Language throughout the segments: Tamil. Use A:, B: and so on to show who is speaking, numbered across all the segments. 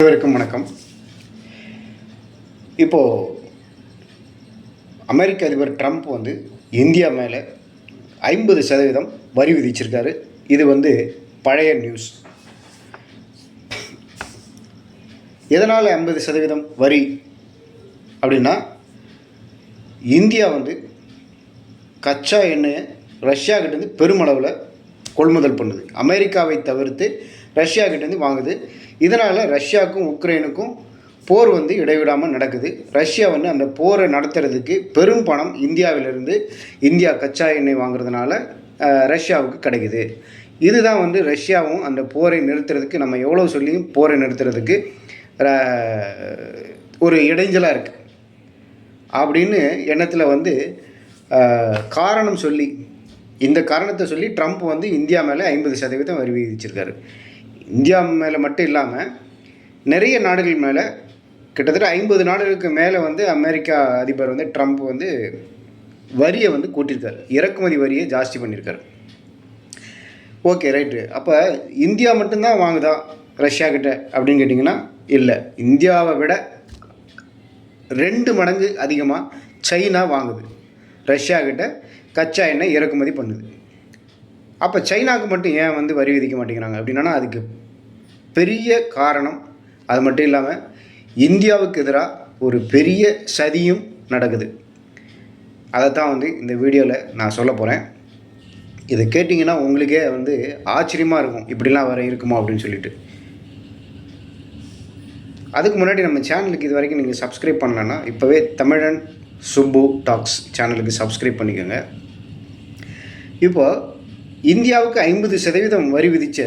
A: அனைவருக்கும் வணக்கம். இப்போது அமெரிக்க அதிபர் ட்ரம்ப் இந்தியா மேலே 50% வரி விதிச்சிருக்காரு. இது பழைய நியூஸ். எதனால் 50% வரி அப்படின்னா, இந்தியா கச்சா எண்ணெயை ரஷ்யா கிட்டேருந்து பெருமளவில் கொள்முதல் பண்ணுது. அமெரிக்காவை தவிர்த்து ரஷ்யா கிட்டேருந்து வாங்குது. இதனால் ரஷ்யாவுக்கும் உக்ரைனுக்கும் போர் இடைவிடாமல் நடக்குது. ரஷ்யா அந்த போரை நடத்துறதுக்கு பெரும் பணம் இந்தியா கச்சா எண்ணெய் வாங்குறதுனால ரஷ்யாவுக்கு கிடைக்குது. இதுதான் ரஷ்யாவும் அந்த போரை நிறுத்துறதுக்கு, நம்ம எவ்வளோ சொல்லியும் போரை நிறுத்துறதுக்கு ஒரு இடைஞ்சலாக இருக்குது அப்படின்னு எண்ணத்தில் காரணம் சொல்லி, இந்த காரணத்தை சொல்லி ட்ரம்ப் இந்தியா மேலே 50% வரி விதிச்சிருக்காரு. இந்தியா மேலே மட்டும் இல்லாமல் நிறைய நாடுகள் மேலே, கிட்டத்தட்ட 50 நாடுகளுக்கு மேலே அமெரிக்கா அதிபர் ட்ரம்ப் வரியை கூட்டியிருக்காரு. இறக்குமதி வரியை ஜாஸ்தி பண்ணியிருக்காரு. Okay, right. அப்போ இந்தியா மட்டும்தான் வாங்குதா ரஷ்யா கிட்ட அப்படின்னு கேட்டிங்கன்னா இல்லை. இந்தியாவை விட 2 மடங்கு அதிகமாக சைனா வாங்குது. ரஷ்யா கிட்ட கச்சா எண்ணெய் இறக்குமதி பண்ணுது. அப்போ சைனாவுக்கு மட்டும் ஏன் வரி விதிக்க மாட்டேங்கிறாங்க அப்படின்னா, அதுக்கு பெரிய காரணம் அது மட்டும் இல்லாமல் இந்தியாவுக்கு எதிராக ஒரு பெரிய சதியும் நடக்குது. அதை தான் இந்த வீடியோவில் நான் சொல்ல போகிறேன். இதை கேட்டிங்கன்னா உங்களுக்கே ஆச்சரியமாக இருக்கும், இப்படிலாம் வர இருக்குமா அப்படின்னு சொல்லிட்டு. அதுக்கு முன்னாடி நம்ம சேனலுக்கு இது வரைக்கும் நீங்கள் சப்ஸ்கிரைப் பண்ணலன்னா இப்போவே தமிழன் சுப்பு டாக்ஸ் சேனலுக்கு சப்ஸ்கிரைப் பண்ணிக்கோங்க. இப்போது இந்தியாவுக்கு 50% வரி விதித்த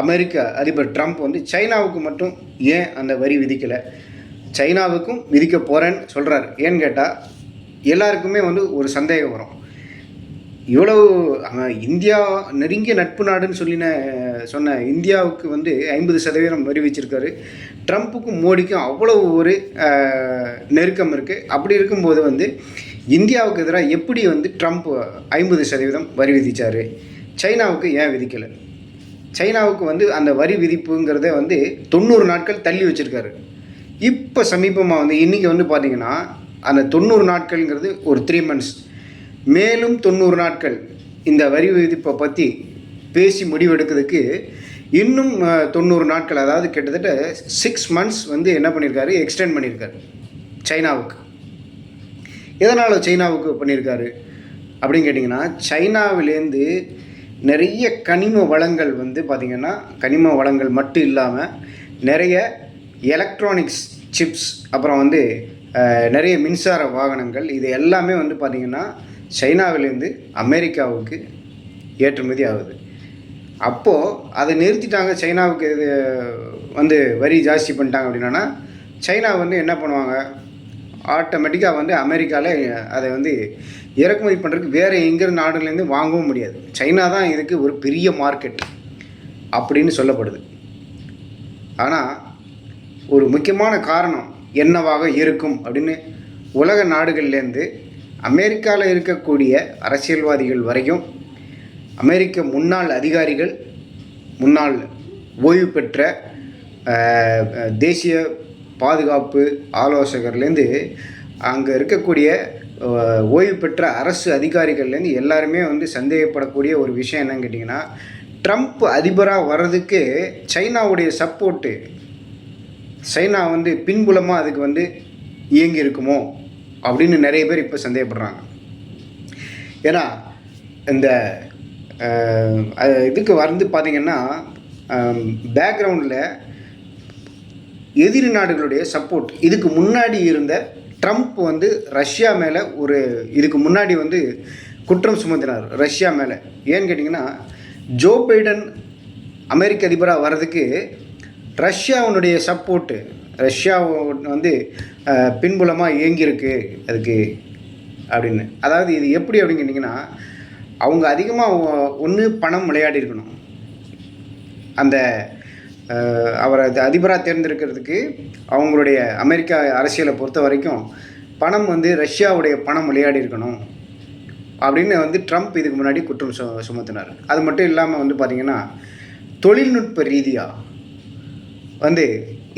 A: அமெரிக்க அதிபர் ட்ரம்ப் சைனாவுக்கு மட்டும் ஏன் அந்த வரி விதிக்கலை, சைனாவுக்கும் விதிக்க போகிறேன்னு சொல்கிறார். ஏன்னு கேட்டால் எல்லாருக்குமே ஒரு சந்தேகம் வரும். இவ்வளவு இந்தியா நெருங்கிய நட்பு நாடுன்னு சொன்ன இந்தியாவுக்கு 50% வரி வச்சிருக்காரு. ட்ரம்ப்புக்கும் மோடிக்கும் அவ்வளவு ஒரு நெருக்கம் இருக்குது. அப்படி இருக்கும்போது இந்தியாவுக்கு எதிராக எப்படி ட்ரம்ப் 50% வரி விதித்தார், சைனாவுக்கு ஏன் விதிக்கலை? சைனாவுக்கு அந்த வரி விதிப்புங்கிறத 90 நாட்கள் தள்ளி வச்சுருக்காரு. இப்போ சமீபமாக இன்றைக்கி பார்த்திங்கன்னா அந்த 90 நாட்கள்ங்கிறது ஒரு 3 months, மேலும் 90 நாட்கள் இந்த வரி விதிப்பை பற்றி பேசி முடிவெடுக்கிறதுக்கு இன்னும் 90 நாட்கள், அதாவது கிட்டத்தட்ட 6 months என்ன பண்ணியிருக்காரு, எக்ஸ்டெண்ட் பண்ணியிருக்காரு சைனாவுக்கு. எதனால் சைனாவுக்கு பண்ணியிருக்காரு அப்படின்னு கேட்டிங்கன்னா, சைனாவிலேருந்து நிறைய கனிம வளங்கள் பார்த்திங்கன்னா, கனிம வளங்கள் மட்டும் இல்லாமல் நிறைய எலக்ட்ரானிக்ஸ் சிப்ஸ், அப்புறம் நிறைய மின்சார வாகனங்கள், இது எல்லாமே பார்த்திங்கன்னா சைனாவிலேருந்து அமெரிக்காவுக்கு ஏற்றுமதி ஆகுது. அப்போது அதை நிறுத்திட்டாங்க. சைனாவுக்கு இது வரி ஜாஸ்தி பண்ணிட்டாங்க அப்படின்னா, சைனா என்ன பண்ணுவாங்க, ஆட்டோமேட்டிக்காக அமெரிக்காவில் அதை இறக்குமதி பண்ணுறதுக்கு வேறு எங்கேரு நாடுலேருந்து வாங்கவும் முடியாது. சைனா தான் இதுக்கு ஒரு பெரிய மார்க்கெட் அப்படின்னு சொல்லப்படுது. ஆனால் ஒரு முக்கியமான காரணம் என்னவாக இருக்கும் அப்படின்னு உலக நாடுகள்லேருந்து அமெரிக்காவில் இருக்கக்கூடிய அரசியல்வாதிகள் வரைக்கும், அமெரிக்க முன்னாள் அதிகாரிகள், முன்னாள் ஓய்வு பெற்ற தேசிய பாதுகாப்பு ஆலோசகர்லேருந்து அங்கே இருக்கக்கூடிய ஓய்வு பெற்ற அரசு அதிகாரிகள்லேருந்து எல்லாருமே சந்தேகப்படக்கூடிய ஒரு விஷயம் என்னன்னு கேட்டிங்கன்னா, ட்ரம்ப் அதிபராக வர்றதுக்கு சைனாவுடைய சப்போர்ட்டு, சைனா பின்புலமாக அதுக்கு இயங்கி இருக்குமோ அப்படின்னு நிறைய பேர் இப்போ சந்தேகப்படுறாங்க. ஏன்னா இந்த இதுக்கு பார்த்திங்கன்னா பேக்ரவுண்டில் எதிரி நாடுகளுடைய சப்போர்ட். இதுக்கு முன்னாடி இருந்த ட்ரம்ப் ரஷ்யா மேலே இதுக்கு முன்னாடி குற்றம் சுமத்தினார் ரஷ்யா மேலே. ஏன்னு கேட்டிங்கன்னா, ஜோ பைடன் அமெரிக்க அதிபராக வர்றதுக்கு ரஷ்யாவுடைய சப்போர்ட்டு, ரஷ்யா பின்புலமாக இயங்கியிருக்கு அதுக்கு அப்படின்னு. அதாவது இது எப்படி அப்படின்னு கேட்டிங்கன்னா, அவங்க அதிகமாக ஒன்று பணம் விளையாடி இருக்கணும். அந்த அவரை அதிபராக தேர்ந்தெடுக்கிறதுக்கு அவங்களுடைய அமெரிக்கா அரசியலை பொறுத்த வரைக்கும் பணம் ரஷ்யாவுடைய பணம் விளையாடி இருக்கணும் அப்படின்னு ட்ரம்ப் இதுக்கு முன்னாடி குற்றம் சுமத்தினார். அது மட்டும் இல்லாமல் பார்த்திங்கன்னா, தொழில்நுட்ப ரீதியாக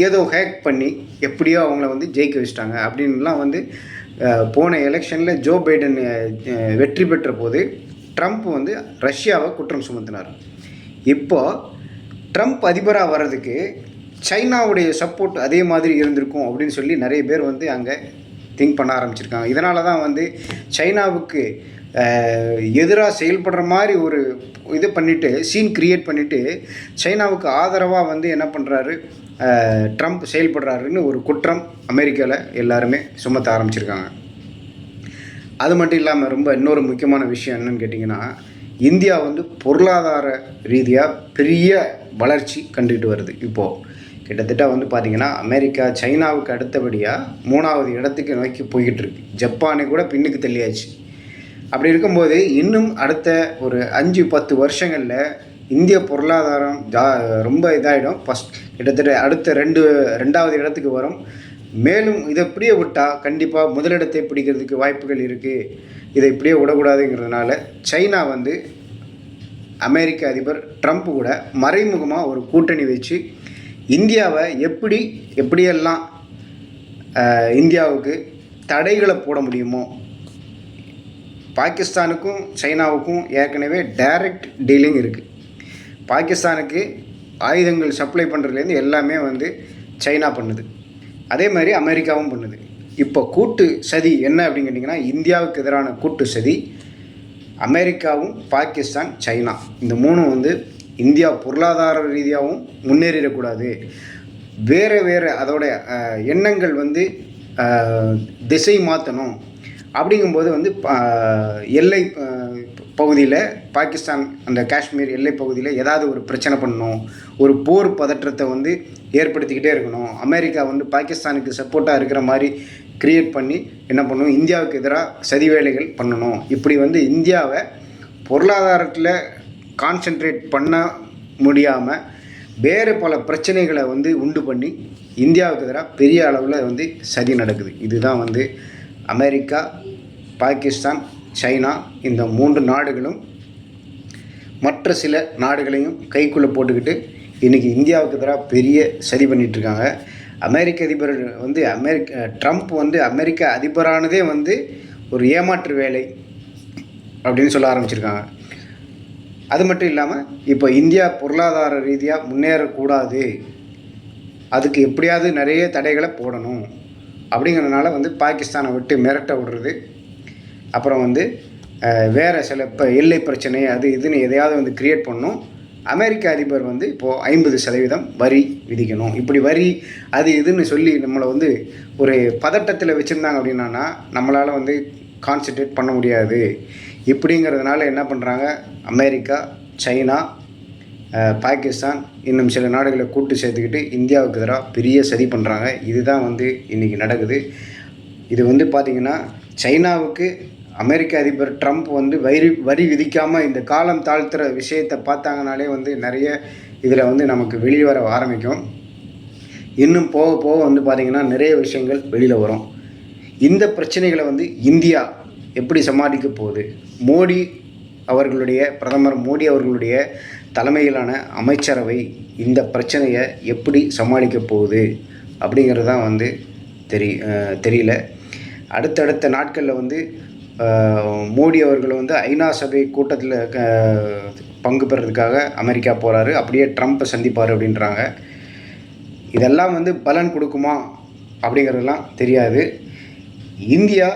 A: ஏதோ ஹேக் பண்ணி எப்படியோ அவங்கள வந்து ஜெயிக்க வச்சிட்டாங்க அப்படின்லாம் வந்து போன எலெக்ஷனில் ஜோ பைடன் வெற்றி பெற்ற போது ட்ரம்ப் வந்து ரஷ்யாவை குற்றம் சுமத்தினார். இப்போது ட்ரம்ப் அதிபராக வர்றதுக்கு சைனாவுடைய சப்போர்ட் அதே மாதிரி இருந்திருக்கும் அப்படின்னு சொல்லி நிறைய பேர் வந்து அங்கே திங்க் பண்ண ஆரம்பிச்சிருக்காங்க. இதனால தான் வந்து சைனாவுக்கு எதிராக செயல்படுற மாதிரி ஒரு இது பண்ணிவிட்டு சீன் க்ரியேட் பண்ணிவிட்டு சைனாவுக்கு ஆதரவாக வந்து என்ன பண்ணுறாரு ட்ரம்ப் செயல்படுறாருன்னு ஒரு குற்றம் அமெரிக்காவில் எல்லாருமே சுமத்த ஆரம்பிச்சிருக்காங்க. அது மட்டும் இல்லாமல் ரொம்ப இன்னொரு முக்கியமான விஷயம் என்னன்னு கேட்டிங்கன்னா, இந்தியா வந்து பொருளாதார ரீதியாக பெரிய வளர்ச்சி கண்டுகிட்டு வருது. இப்போது கிட்டத்தட்ட வந்து பார்த்திங்கன்னா அமெரிக்கா சைனாவுக்கு அடுத்தபடியாக 3வது இடத்துக்கு நோக்கி போய்கிட்டு இருக்கு. ஜப்பானை கூட பின்னுக்கு தள்ளியாச்சு. அப்படி இருக்கும்போது இன்னும் அடுத்த ஒரு 5-10 வருஷங்களில் இந்திய பொருளாதாரம் ரொம்ப இதாகிடும். கிட்டத்தட்ட அடுத்த 2வது இடத்துக்கு வரும். மேலும் இதை இப்படியே விட்டால் கண்டிப்பாக முதலிடத்தை பிடிக்கிறதுக்கு வாய்ப்புகள் இருக்குது. இதை இப்படியே விடக்கூடாதுங்கிறதுனால சைனா வந்து அமெரிக்க அதிபர் ட்ரம்ப் கூட மறைமுகமாக ஒரு கூட்டணி வச்சு இந்தியாவை எப்படியெல்லாம் இந்தியாவுக்கு தடைகளை போட முடியுமோ, பாகிஸ்தானுக்கும் சைனாவுக்கும் ஏற்கனவே டைரக்ட் டீலிங் இருக்குது. பாகிஸ்தானுக்கு ஆயுதங்கள் சப்ளை பண்ணுறதுலேருந்து எல்லாமே வந்து சைனா பண்ணுது. அதே மாதிரி அமெரிக்காவும் பண்ணுது. இப்போ கூட்டு சதி என்ன அப்படின்னு கேட்டிங்கன்னா, இந்தியாவுக்கு எதிரான கூட்டு சதி அமெரிக்காவும் பாகிஸ்தான் சைனா இந்த 3 வந்து இந்தியா பொருளாதார ரீதியாகவும் முன்னேறிடக்கூடாது. வேறு அதோட எண்ணங்கள் வந்து திசை மாற்றணும். அப்படிங்கும்போது வந்து எல்லை பகுதியில் பாகிஸ்தான் அந்த காஷ்மீர் எல்லை பகுதியில் ஏதாவது ஒரு பிரச்சனை பண்ணணும், ஒரு போர் பதற்றத்தை வந்து ஏற்படுத்திக்கிட்டே இருக்கணும். அமெரிக்கா வந்து பாகிஸ்தானுக்கு சப்போர்ட்டாக இருக்கிற மாதிரி க்ரியேட் பண்ணி என்ன பண்ணணும், இந்தியாவுக்கு எதிராக சதி வேலைகள் பண்ணணும். இப்படி வந்து இந்தியாவை பொருளாதாரத்தில் கான்சென்ட்ரேட் பண்ண முடியாமல் வேறு பல பிரச்சனைகளை வந்து உண்டு பண்ணி இந்தியாவுக்கு எதிராக பெரிய அளவில் வந்து சதி நடக்குது. இதுதான் வந்து அமெரிக்கா, பாகிஸ்தான், சைனா இந்த 3 நாடுகளும் மற்ற சில நாடுகளையும் கைக்குள்ளே போட்டுக்கிட்டு இன்றைக்கி இந்தியாவுக்கு எதிராக பெரிய சதி பண்ணிகிட்ருக்காங்க. அமெரிக்க அதிபர் வந்து ட்ரம்ப் வந்து அமெரிக்க அதிபரானதே வந்து ஒரு ஏமாற்று வேலை அப்படின்னு சொல்ல ஆரம்பிச்சிருக்காங்க. அது மட்டும் இல்லாமல் இப்போ இந்தியா பொருளாதார ரீதியாக முன்னேறக்கூடாது, அதுக்கு எப்படியாவது நிறைய தடைகளை போடணும் அப்படிங்கிறதுனால வந்து பாகிஸ்தானை விட்டு மிரட்ட விடுறது, அப்புறம் வந்து வேறு சில எல்லை பிரச்சனை அது இதுன்னு எதையாவது வந்து க்ரியேட் பண்ணணும். அமெரிக்க அதிபர் வந்து இப்போது 50% வரி விதிக்கணும். இப்படி வரி அது இதுன்னு சொல்லி நம்மளை வந்து ஒரு பதட்டத்தில் வச்சுருந்தாங்க அப்படின்னா நம்மளால் வந்து கான்சன்ட்ரேட் பண்ண முடியாது. இப்படிங்கிறதுனால என்ன பண்ணுறாங்க, அமெரிக்கா, சைனா, பாகிஸ்தான் இன்னும் சில நாடுகளை கூட்டு சேர்த்துக்கிட்டு இந்தியாவுக்கு எதிராக பெரிய சதி பண்ணுறாங்க. இதுதான் வந்து இன்றைக்கி நடக்குது. இது வந்து பார்த்திங்கன்னா சைனாவுக்கு அமெரிக்க அதிபர் ட்ரம்ப் வந்து வரி விதிக்காமல் இந்த காலம் தாழ்த்துற விஷயத்தை பார்த்தாங்கனாலே வந்து நிறைய இதில் வந்து நமக்கு வெளியே வர ஆரம்பிக்கும். இன்னும் போக போக வந்து பார்த்திங்கன்னா நிறைய விஷயங்கள் வெளியில் வரும். இந்த பிரச்சனைகளை வந்து இந்தியா எப்படி சமாளிக்க போகுது, பிரதமர் மோடி அவர்களுடைய தலைமையிலான அமைச்சரவை இந்த பிரச்சனையை எப்படி சமாளிக்க போகுது அப்படிங்கிறது தான் வந்து தெரியல. அடுத்தடுத்த நாட்களில் வந்து மோடி அவர்கள் வந்து ஐநா சபை கூட்டத்தில் பங்கு பெறதுக்காக அமெரிக்கா போகிறாரு. அப்படியே ட்ரம்ப்பை சந்திப்பார் அப்படின்றாங்க. இதெல்லாம் வந்து பலன் கொடுக்குமா அப்படிங்கிறதெல்லாம் தெரியாது. இந்தியா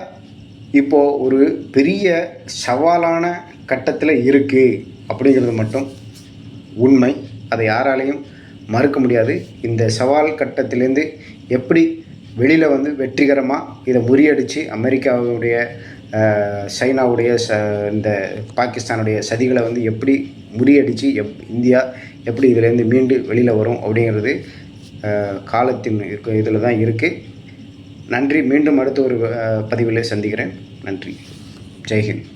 A: இப்போது ஒரு பெரிய சவாலான கட்டத்தில் இருக்குது அப்படிங்கிறது மட்டும் உண்மை. அதை யாராலையும் மறுக்க முடியாது. இந்த சவால் கட்டத்திலேருந்து எப்படி வெளியில் வந்து வெற்றிகரமாக இதை முறியடித்து அமெரிக்காவுடைய சைனாவுடைய இந்த பாகிஸ்தானுடைய சதிகளை வந்து எப்படி முறியடித்து இந்தியா எப்படி இதிலேருந்து மீண்டு வெளியில் வரும் அப்படிங்கிறது காலத்தின் இதில் தான் இருக்குது. நன்றி. மீண்டும் அடுத்த ஒரு பதிவில் சந்திக்கிறேன். நன்றி. ஜெய்ஹிந்த்.